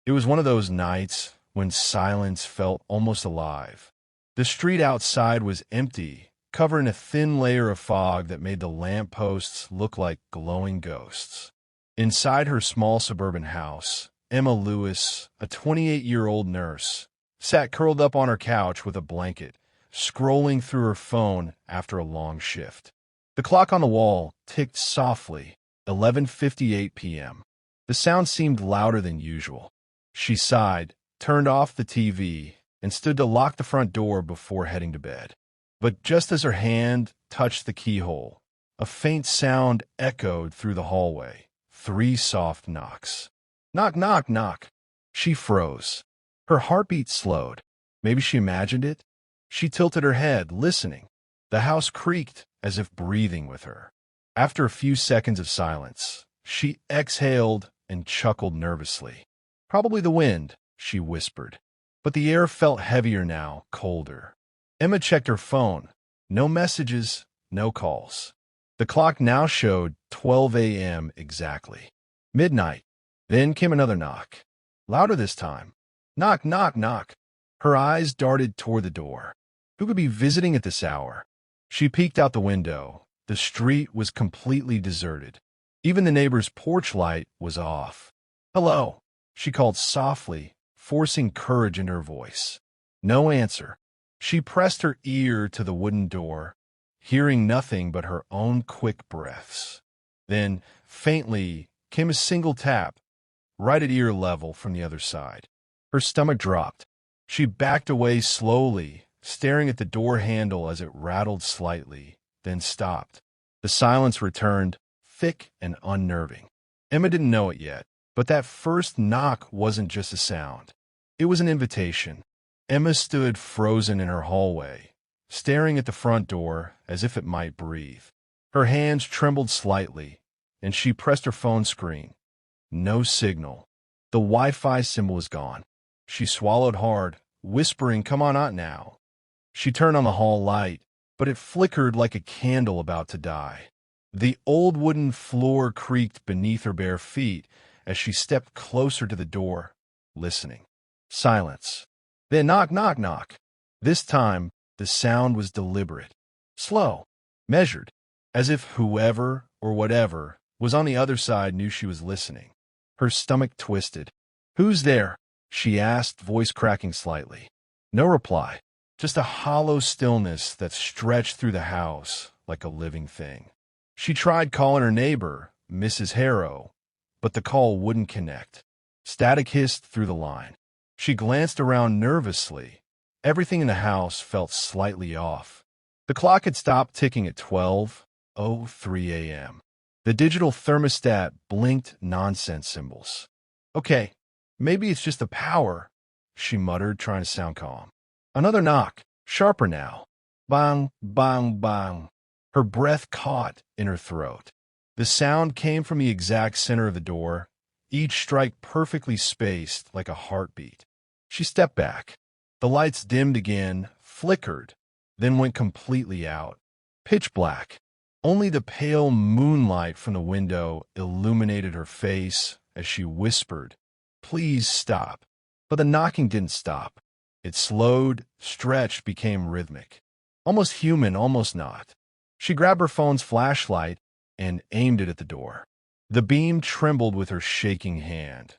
It was one of those nights when silence felt almost alive. The street outside was empty, covered in a thin layer of fog that made the lampposts look like glowing ghosts. Inside her small suburban house, Emma Lewis, a 28-year-old nurse, sat curled up on her couch with a blanket, scrolling through her phone after a long shift. The clock on the wall ticked softly, 11:58 p.m. The sound seemed louder than usual. She sighed, turned off the TV, and stood to lock the front door before heading to bed. But just as her hand touched the keyhole, a faint sound echoed through the hallway. 3 soft knocks. Knock, knock, knock. She froze. Her heartbeat slowed. Maybe she imagined it? She tilted her head, listening. The house creaked as if breathing with her. After a few seconds of silence, she exhaled and chuckled nervously. Probably the wind, she whispered. But the air felt heavier now, colder. Emma checked her phone. No messages, no calls. The clock now showed 12 a.m. exactly. Midnight. Then came another knock. Louder this time. Knock, knock, knock. Her eyes darted toward the door. Who could be visiting at this hour? She peeked out the window. The street was completely deserted. Even the neighbor's porch light was off. Hello, she called softly, forcing courage in her voice. No answer. She pressed her ear to the wooden door, hearing nothing but her own quick breaths. Then, faintly, came a single tap, right at ear level from the other side. Her stomach dropped. She backed away slowly, staring at the door handle as it rattled slightly, then stopped. The silence returned, thick and unnerving. Emma didn't know it yet, but that first knock wasn't just a sound. It was an invitation. Emma stood frozen in her hallway, staring at the front door as if it might breathe. Her hands trembled slightly, and she pressed her phone screen. No signal. The Wi-Fi symbol was gone. She swallowed hard, whispering, "Come on out now." She turned on the hall light, but it flickered like a candle about to die. The old wooden floor creaked beneath her bare feet as she stepped closer to the door, listening. Silence. Then knock, knock, knock. This time, the sound was deliberate, slow, measured, as if whoever or whatever was on the other side knew she was listening. Her stomach twisted. "Who's there?" she asked, voice cracking slightly. No reply, just a hollow stillness that stretched through the house like a living thing. She tried calling her neighbor, Mrs. Harrow, but the call wouldn't connect. Static hissed through the line. She glanced around nervously. Everything in the house felt slightly off. The clock had stopped ticking at 12:03 a.m. The digital thermostat blinked nonsense symbols. "Okay, maybe it's just the power," she muttered, trying to sound calm. Another knock, sharper now. Bang, bang, bang. Her breath caught in her throat. The sound came from the exact center of the door, each strike perfectly spaced like a heartbeat. She stepped back. The lights dimmed again, flickered, then went completely out. Pitch black. Only the pale moonlight from the window illuminated her face as she whispered, "Please stop." But the knocking didn't stop. It slowed, stretched, became rhythmic. Almost human, almost not. She grabbed her phone's flashlight and aimed it at the door. The beam trembled with her shaking hand,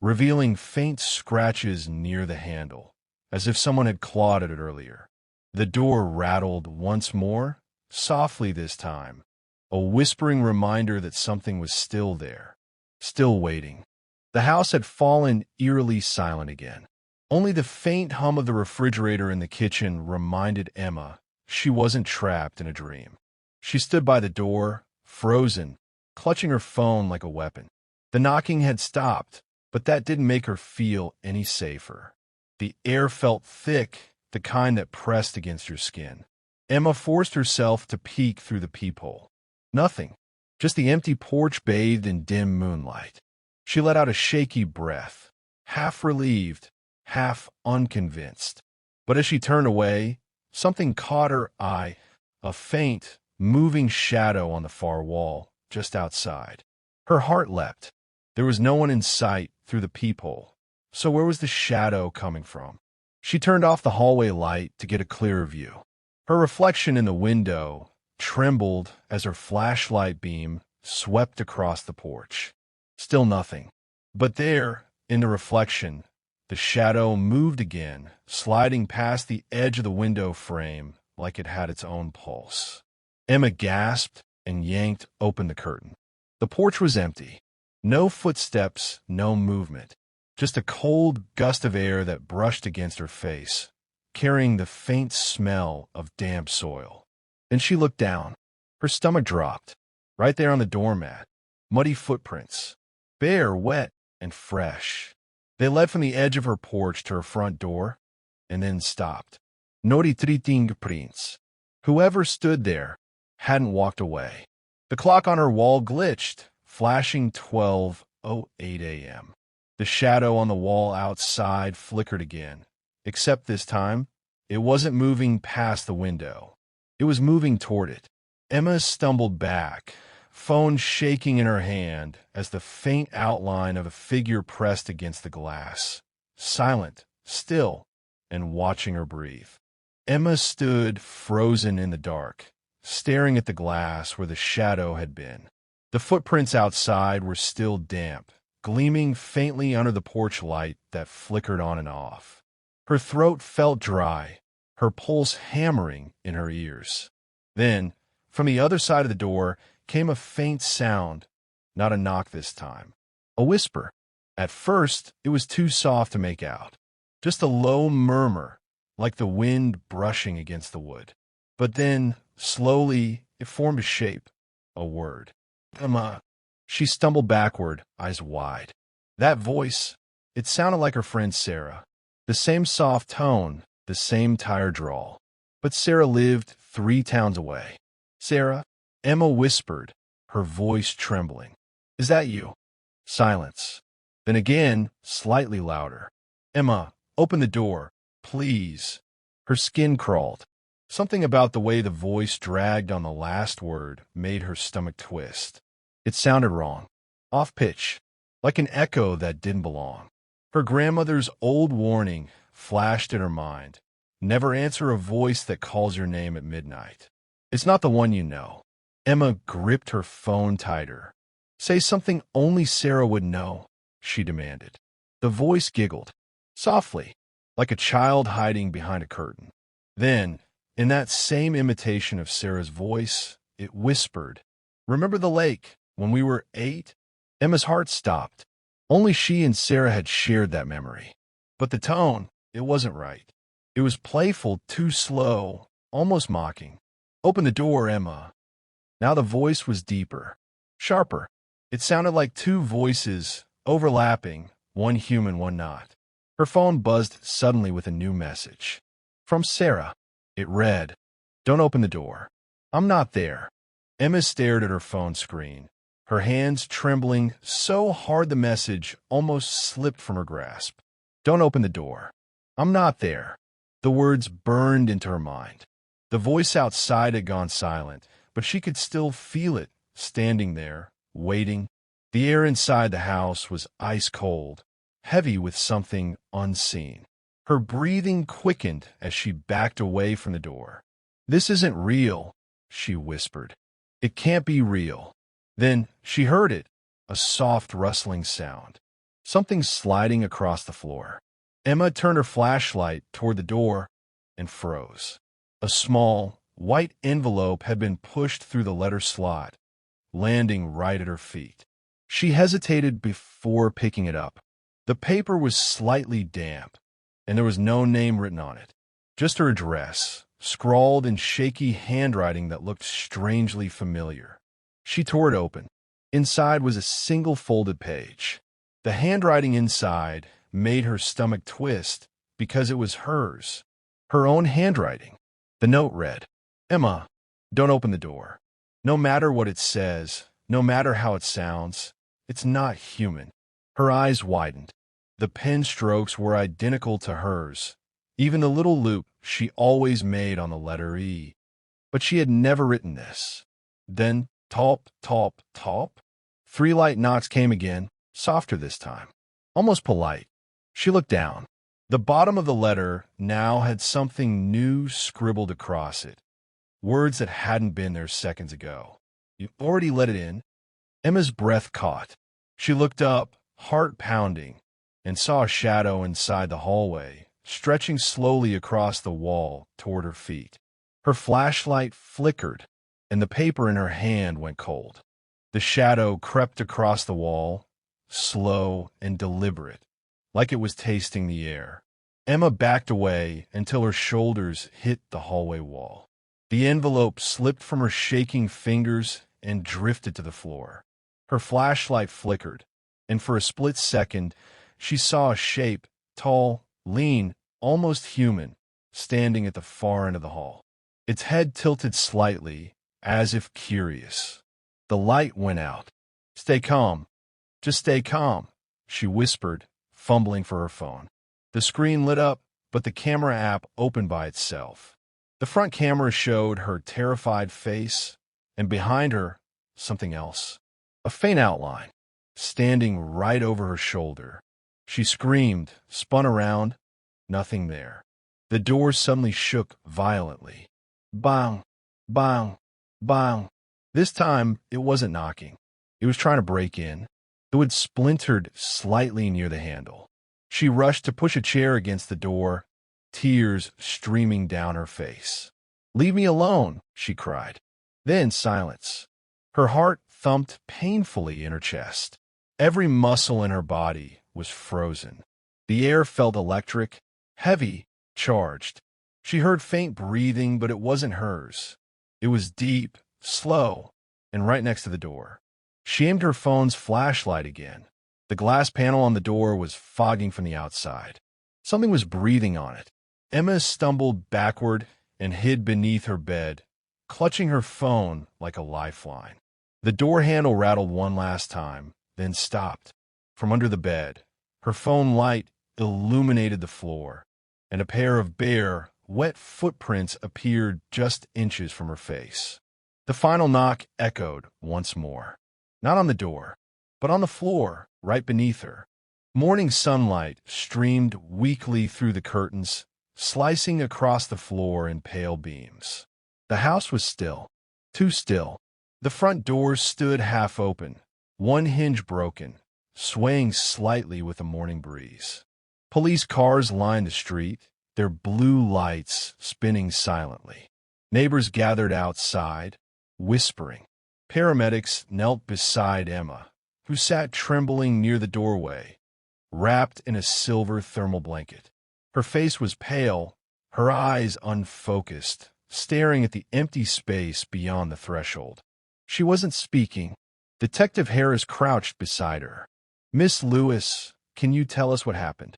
revealing faint scratches near the handle, as if someone had clawed at it earlier. The door rattled once more, softly this time, a whispering reminder that something was still there, still waiting. The house had fallen eerily silent again. Only the faint hum of the refrigerator in the kitchen reminded Emma she wasn't trapped in a dream. She stood by the door, frozen, clutching her phone like a weapon. The knocking had stopped, but that didn't make her feel any safer. The air felt thick, the kind that pressed against your skin. Emma forced herself to peek through the peephole. Nothing, just the empty porch bathed in dim moonlight. She let out a shaky breath, half relieved, half unconvinced. But as she turned away, something caught her eye, a faint, moving shadow on the far wall, just outside. Her heart leapt. There was no one in sight through the peephole, So where was the shadow coming from? She turned off the hallway light to get a clearer view. Her reflection in the window trembled as her flashlight beam swept across the porch. Still nothing. But there, in the reflection, the shadow moved again, sliding past the edge of the window frame like it had its own pulse. Emma gasped and yanked open the curtain. The porch was empty. No footsteps, no movement. Just a cold gust of air that brushed against her face, carrying the faint smell of damp soil. Then she looked down. Her stomach dropped. Right there on the doormat. Muddy footprints. Bare, wet, and fresh. They led from the edge of her porch to her front door, and then stopped. Nori triting prints. Whoever stood there hadn't walked away. The clock on her wall glitched, flashing 12:08 a.m. The shadow on the wall outside flickered again, except this time, it wasn't moving past the window. It was moving toward it. Emma stumbled back, phone shaking in her hand as the faint outline of a figure pressed against the glass, silent, still, and watching her breathe. Emma stood frozen in the dark, staring at the glass where the shadow had been. The footprints outside were still damp, gleaming faintly under the porch light that flickered on and off. Her throat felt dry, her pulse hammering in her ears. Then, from the other side of the door, came a faint sound, not a knock this time. A whisper. At first, it was too soft to make out. Just a low murmur, like the wind brushing against the wood. But then, slowly, it formed a shape, a word. Emma. She stumbled backward, eyes wide. That voice, it sounded like her friend Sarah. The same soft tone, the same tired drawl. But Sarah lived 3 towns away. Sarah, Emma whispered, her voice trembling. Is that you? Silence. Then again, slightly louder. Emma, open the door, please. Her skin crawled. Something about the way the voice dragged on the last word made her stomach twist. It sounded wrong, off-pitch, like an echo that didn't belong. Her grandmother's old warning flashed in her mind. Never answer a voice that calls your name at midnight. It's not the one you know. Emma gripped her phone tighter. Say something only Sarah would know, she demanded. The voice giggled, softly, like a child hiding behind a curtain. Then, in that same imitation of Sarah's voice, it whispered, Remember the lake? When we were 8, Emma's heart stopped. Only she and Sarah had shared that memory. But the tone, it wasn't right. It was playful, too slow, almost mocking. Open the door, Emma. Now the voice was deeper, sharper. It sounded like 2 voices, overlapping, one human, one not. Her phone buzzed suddenly with a new message. From Sarah. It read, Don't open the door. I'm not there. Emma stared at her phone screen, her hands trembling so hard the message almost slipped from her grasp. Don't open the door. I'm not there. The words burned into her mind. The voice outside had gone silent, but she could still feel it, standing there, waiting. The air inside the house was ice cold, heavy with something unseen. Her breathing quickened as she backed away from the door. This isn't real, she whispered. It can't be real. Then she heard it, a soft rustling sound, something sliding across the floor. Emma turned her flashlight toward the door and froze. A small, white envelope had been pushed through the letter slot, landing right at her feet. She hesitated before picking it up. The paper was slightly damp, and there was no name written on it, just her address, scrawled in shaky handwriting that looked strangely familiar. She tore it open. Inside was a single folded page. The handwriting inside made her stomach twist because it was hers, her own handwriting. The note read, Emma, don't open the door. No matter what it says, no matter how it sounds, it's not human. Her eyes widened. The pen strokes were identical to hers, even the little loop she always made on the letter E. But she had never written this. Then, top, top, top. 3 light knocks came again, softer this time, almost polite. She looked down. The bottom of the letter now had something new scribbled across it, words that hadn't been there seconds ago. "You already let it in?" Emma's breath caught. She looked up, heart pounding, and saw a shadow inside the hallway, stretching slowly across the wall toward her feet. Her flashlight flickered, and the paper in her hand went cold. The shadow crept across the wall, slow and deliberate, like it was tasting the air. Emma backed away until her shoulders hit the hallway wall. The envelope slipped from her shaking fingers and drifted to the floor. Her flashlight flickered, and for a split second, she saw a shape, tall, lean, almost human, standing at the far end of the hall. Its head tilted slightly, as if curious. The light went out. "Stay calm. Just stay calm," she whispered, fumbling for her phone. The screen lit up, but the camera app opened by itself. The front camera showed her terrified face, and behind her, something else. A faint outline, standing right over her shoulder. She screamed, spun around. Nothing there. The door suddenly shook violently. Bang, bang, bang. This time, it wasn't knocking. It was trying to break in. The wood splintered slightly near the handle. She rushed to push a chair against the door, tears streaming down her face. "Leave me alone," she cried. Then silence. Her heart thumped painfully in her chest. Every muscle in her body was frozen. The air felt electric, heavy, charged. She heard faint breathing, but it wasn't hers. It was deep, slow, and right next to the door. She aimed her phone's flashlight again. The glass panel on the door was fogging from the outside. Something was breathing on it. Emma stumbled backward and hid beneath her bed, clutching her phone like a lifeline. The door handle rattled one last time, then stopped. From under the bed, her phone light illuminated the floor, and a pair of bare, wet footprints appeared just inches from her face. The final knock echoed once more. Not on the door, but on the floor, right beneath her. Morning sunlight streamed weakly through the curtains, slicing across the floor in pale beams. The house was still, too still. The front door stood half open, one hinge broken, swaying slightly with the morning breeze. Police cars lined the street, their blue lights spinning silently. Neighbors gathered outside, whispering. Paramedics knelt beside Emma, who sat trembling near the doorway, wrapped in a silver thermal blanket. Her face was pale, her eyes unfocused, staring at the empty space beyond the threshold. She wasn't speaking. Detective Harris crouched beside her. "Miss Lewis, can you tell us what happened?"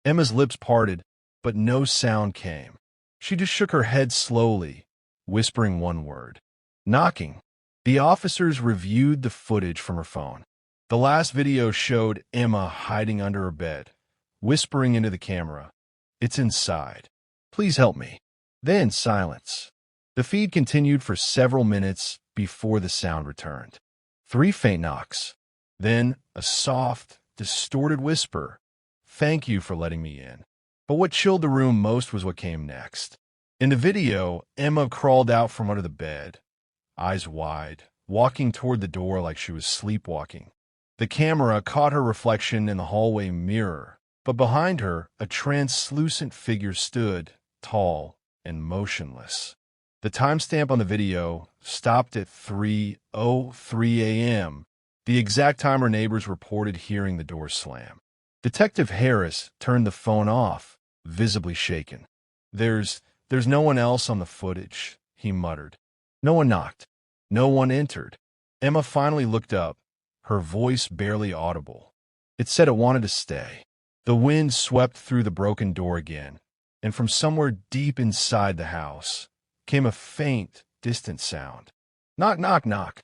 Emma's lips parted, but no sound came. She just shook her head slowly, whispering one word. "Knocking." The officers reviewed the footage from her phone. The last video showed Emma hiding under her bed, whispering into the camera, "It's inside. Please help me." Then silence. The feed continued for several minutes before the sound returned. 3 faint knocks. Then a soft, distorted whisper, "Thank you for letting me in." But what chilled the room most was what came next. In the video, Emma crawled out from under the bed, eyes wide, walking toward the door like she was sleepwalking. The camera caught her reflection in the hallway mirror, but behind her, a translucent figure stood, tall and motionless. The timestamp on the video stopped at 3:03 a.m., the exact time her neighbors reported hearing the door slam. Detective Harris turned the phone off, visibly shaken. There's no one else on the footage," he muttered. "No one knocked. No one entered." Emma finally looked up, her voice barely audible. It said it wanted to stay. The wind swept through the broken door again, and from somewhere deep inside the house came a faint, distant sound. "Knock, knock, knock."